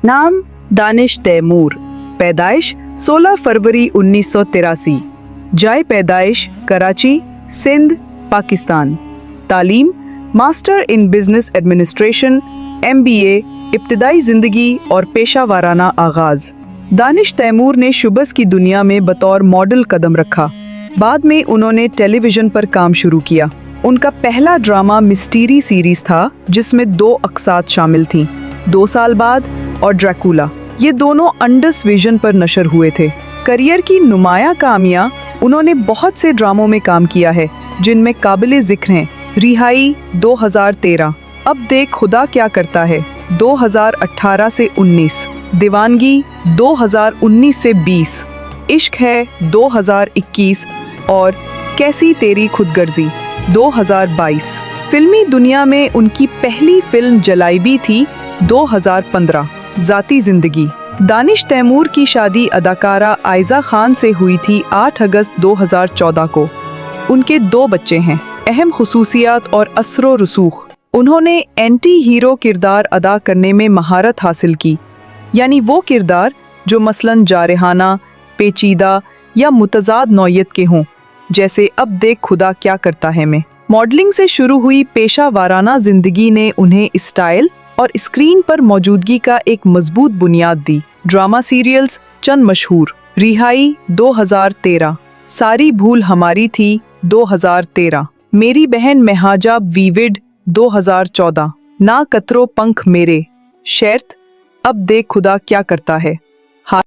नाम दानिश तैमूर। पैदाइश 16 फरवरी 1983। जाए पैदाइश कराची, सिंध, पाकिस्तान। तालीम master in business administration, MBA। इब्तिदाई जिंदगी और पेशा वाराना आगाज। दानिश तैमूर ने शुबस की दुनिया में बतौर मॉडल कदम रखा। बाद में उन्होंने टेलीविजन पर काम शुरू किया। उनका पहला ड्रामा मिस्टीरी सीरीज था जिसमें 2 अक़सात शामिल थीं, 2 साल बाद और ड्रैकुला। ये दोनों अंडस विजन पर नशर हुए थे। करियर की नुमाया कामियां उन्होंने बहुत से ड्रामों में काम किया है, जिनमें काबिले जिक्र हैं रिहाई 2013, अब देख खुदा क्या करता है 2018 से 19, दीवानगी 2019 से 20, इश्क है 2021 और कैसी तेरी खुदगर्जी 2022। फिल्मी दुनिया में उनकी पहली फिल्म जलाइबी थी 2015। जाती जिंदगी। दानिश तैमूर की शादी अदाकारा आयजा खान से हुई थी 8 अगस्त 2014 को। उनके 2 बच्चे हैं। अहम खुसूसियात और असरो रसूख। उन्होंने एंटी हीरो किरदार अदा करने में महारत हासिल की, यानी वो किरदार जो मसलन जारहाना, पेचीदा या मुतजाद नौयत के हों, जैसे अब देख खुदा क्या करता है में। मॉडलिंग से शुरू हुई पेशा वाराना जिंदगी ने उन्हें स्टाइल और स्क्रीन पर मौजूदगी का एक मजबूत बुनियाद दी। ड्रामा सीरियल्स चंद मशहूर: रिहाई 2013, सारी भूल हमारी थी 2013, मेरी बहन मेहाजाब वीविड 2014, ना कतरो पंख मेरे, शर्त, अब देख खुदा क्या करता है